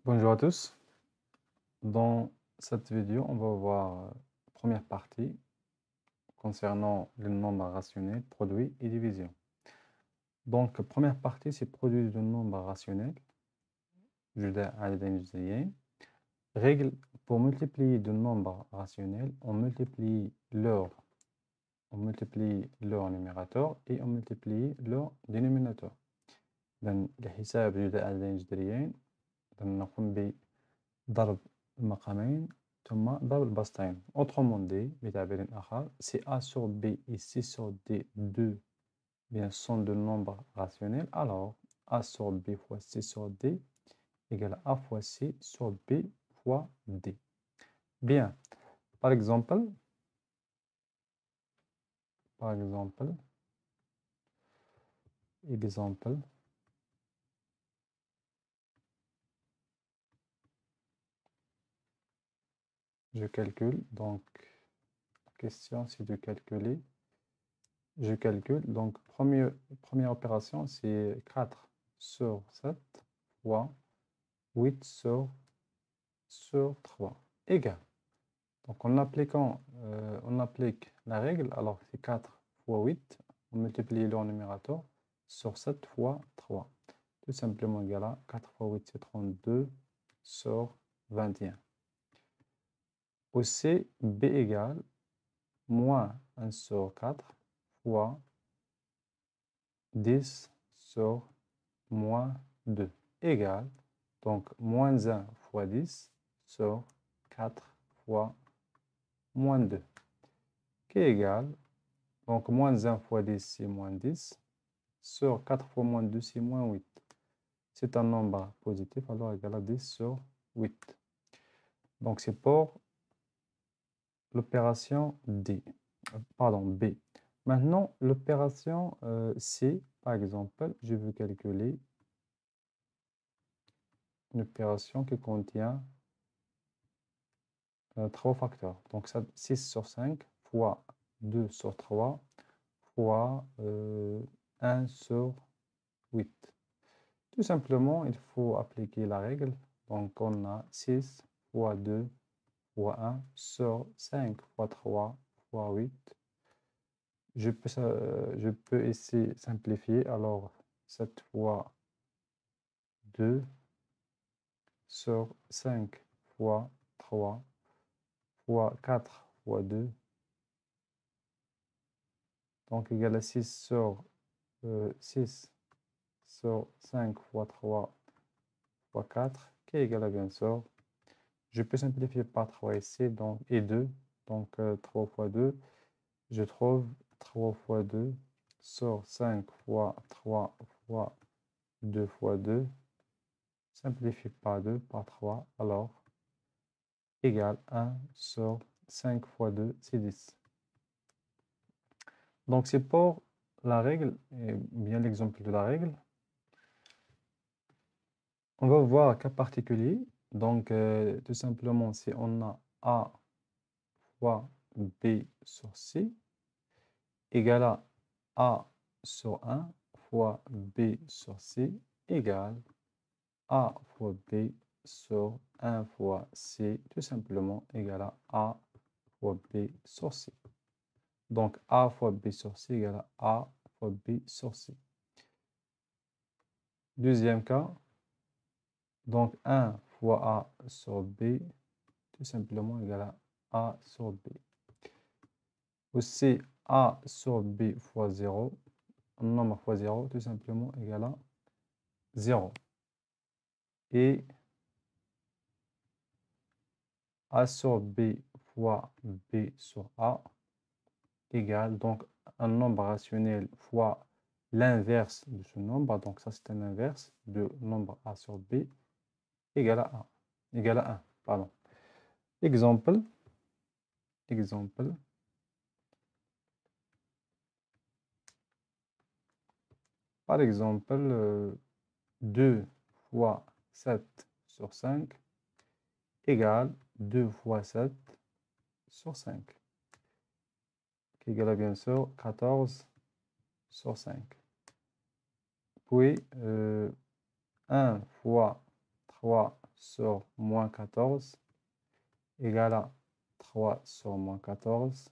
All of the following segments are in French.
Bonjour à tous. Dans cette vidéo, on va voir première partie concernant les nombres rationnels, produits et division. Donc, première partie, c'est produit de nombres rationnels. Règle pour multiplier de nombres rationnels, on multiplie leur numérateur et on multiplie leur dénominateur. إذن لحساب جداء عددين جذريين نقوم بضرب المقامين ثم ضرب البسطين. Autrement dit, بتعبير آخر, si A sur B et C sur D, 2 bien, sont de nombres rationnels, alors A sur B fois C sur D égale A fois C sur B fois D. Bien, par exemple, je calcule, donc question c'est de calculer. Je calcule, donc première opération c'est 4 sur 7 fois 8 sur 3 égale. Donc en appliquant, on applique la règle, alors c'est 4 fois 8, on multiplie leur numérateur sur 7 fois 3. Tout simplement égal à 4 fois 8 c'est 32 sur 21. Aussi B égale moins 1 sur 4 fois 10 sur moins 2 égale, donc moins 1 fois 10 sur 4 fois moins 2 qui est égal, donc moins 1 fois 10 c'est moins 10 sur 4 fois moins 2 c'est moins 8. C'est un nombre positif, alors égal à 10 sur 8. Donc c'est pour l'opération D, pardon, B. Maintenant, l'opération C, par exemple, je veux calculer une opération qui contient 3 facteurs. Donc, ça, 6 sur 5 fois 2 sur 3 fois 1 sur 8. Tout simplement, il faut appliquer la règle. Donc, on a 6 fois 2 fois 1 sur 5 fois 3 fois 8. Je peux essayer de simplifier. Alors, 7 fois 2 sur 5 fois 3 fois 4 fois 2. Donc, égal à 6 sur 6 sur 5 fois 3 fois 4, qui est égal à, bien sûr, je peux simplifier par 3 ici, donc, et 2. Donc, 3 fois 2, je trouve 3 fois 2 sur 5 fois 3 fois 2 fois 2. Simplifie par 2 par 3, alors, égale 1 sur 5 fois 2, c'est 10. Donc, c'est pour la règle, et bien l'exemple de la règle. On va voir un cas particulier. Donc, tout simplement, si on a A fois B sur C égale à A sur 1 fois B sur C égale A fois B sur 1 fois C, tout simplement égal à A fois B sur C. Donc, A fois B sur C égale à A fois B sur C. Deuxième cas, donc 1 fois A sur B, tout simplement égal à A sur B. Aussi, A sur B fois 0, un nombre fois 0, tout simplement égal à 0. Et A sur B fois B sur A égale, donc un nombre rationnel fois l'inverse de ce nombre, donc ça c'est un inverse de nombre A sur B, égale à 1. Égale à 1, pardon. Exemple. Par exemple, 2 fois 7 sur 5 égale 2 fois 7 sur 5, qui égale à, bien sûr, 14 sur 5. Puis 1 fois 3 sur moins 14 égale à 3 sur moins 14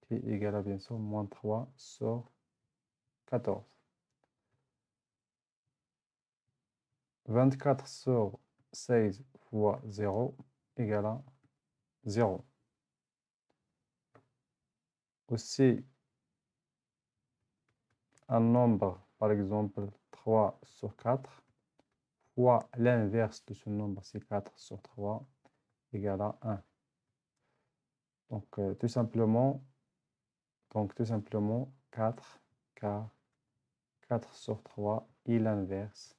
qui est égal à bien sûr moins 3 sur 14. 24 sur 16 fois 0 égale à 0. Aussi, un nombre, par exemple 3 sur 4, fois l'inverse de ce nombre, c'est 4 sur 3, égale à 1. Donc, tout simplement, 4, car 4 sur 3 est l'inverse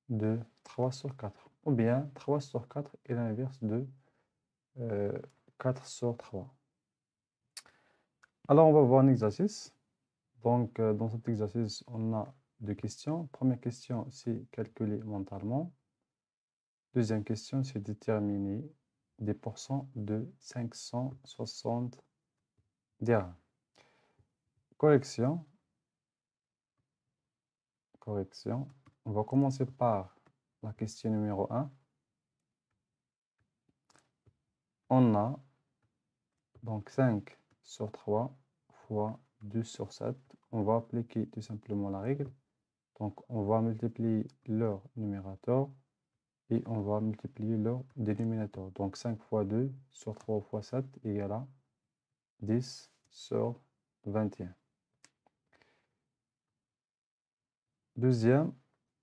de 3 sur 4. Ou bien 3 sur 4 est l'inverse de 4 sur 3. Alors, on va voir un exercice. Donc, dans cet exercice, on a deux questions. Première question, c'est calculer mentalement. Deuxième question, c'est déterminer des pourcents de 560 dirhams. Correction. On va commencer par la question numéro 1. On a donc 5 sur 3 fois 2 sur 7. On va appliquer tout simplement la règle. Donc, on va multiplier leur numérateur et on va multiplier leur dénominateur. Donc, 5 fois 2 sur 3 fois 7 égale à 10 sur 21. Deuxième,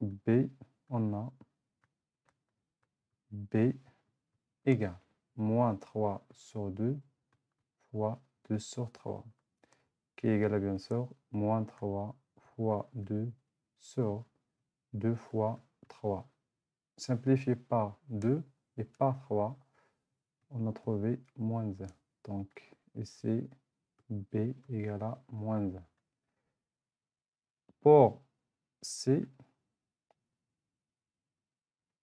B, on a B égale moins 3 sur 2 fois 2 sur 3, qui est égal à bien sûr moins 3 fois 2 sur 2 fois 3. Simplifié par 2 et par 3, on a trouvé moins 1. Donc ici, B égale à moins 1. Pour C,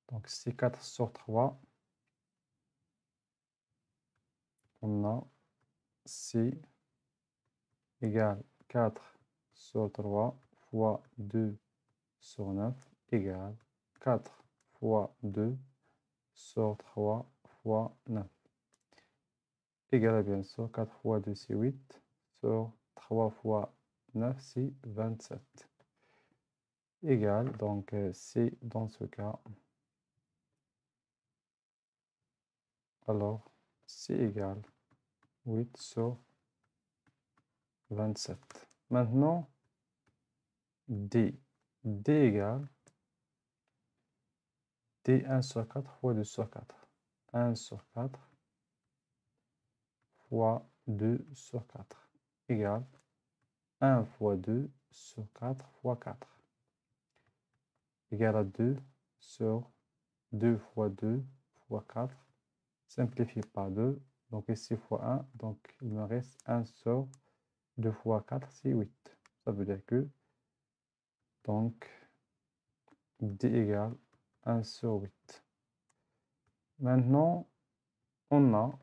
donc C 4 sur 3, on a C égale 4 sur 3 fois 2 sur 9 égale 4 fois 2 sur 3 fois 9. Égale à bien sûr 4 fois 2 c'est 8 sur 3 fois 9 c'est 27. Égale, donc c'est dans ce cas, alors c'est égal 8 sur 27. Maintenant, D. D égale D 1 sur 4 fois 2 sur 4. 1 sur 4 fois 2 sur 4 égale 1 fois 2 sur 4 fois 4 égale à 2 sur 2 fois 2 fois 4. Simplifié par 2. Donc ici fois 1. Donc il me reste 1 sur 2 fois 4, c'est 8. Ça veut dire que donc D égale 1 sur 8. Maintenant, on a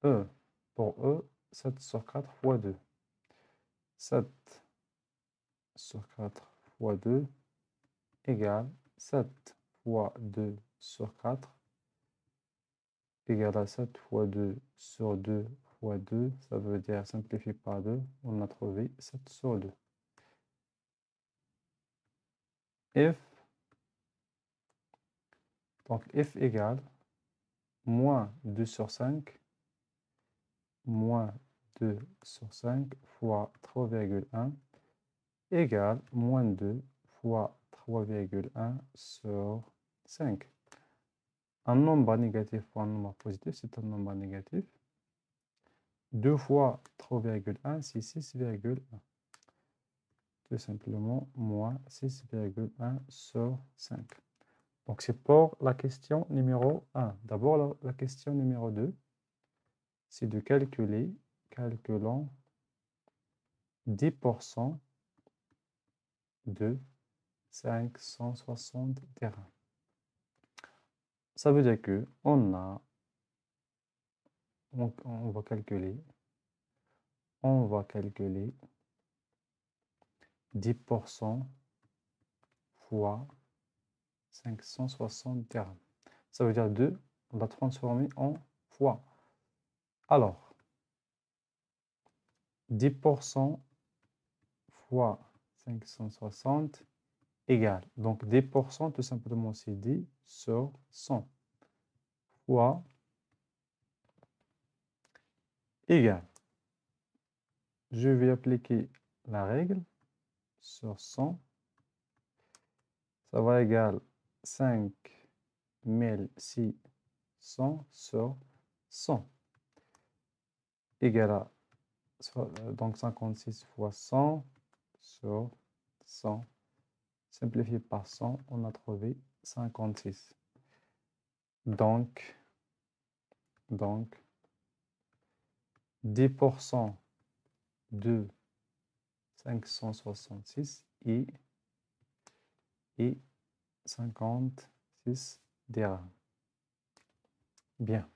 E. Pour E, 7 sur 4 fois 2. 7 sur 4 fois 2 égale 7 fois 2 sur 4 égale à 7 fois 2 sur 2 fois 2. Ça veut dire simplifié par 2. On a trouvé 7 sur 2. F. Donc F égale moins 2 sur 5 moins 2 sur 5 fois 3,1 égale moins 2 fois 3,1 sur 5. Un nombre négatif fois un nombre positif, c'est un nombre négatif. 2 fois 3,1, c'est 6,1. Tout simplement, moins 6,1 sur 5. Donc, c'est pour la question numéro 1. D'abord, la question numéro 2, c'est de calculons 10% de 560 dirhams. Ça veut dire que on va calculer 10% fois 560 dirhams. Ça veut dire 2, on va transformer en fois. Alors, 10% fois 560 égale. Donc, 10%, tout simplement, c'est 10 sur 100 fois égale. Je vais appliquer la règle sur 100. Ça va égaler 5600 sur 100 égale à donc 56 fois 100 sur 100. Simplifié par 100, on a trouvé 56. Donc 10% de 566 et 56 dirhams. Bien.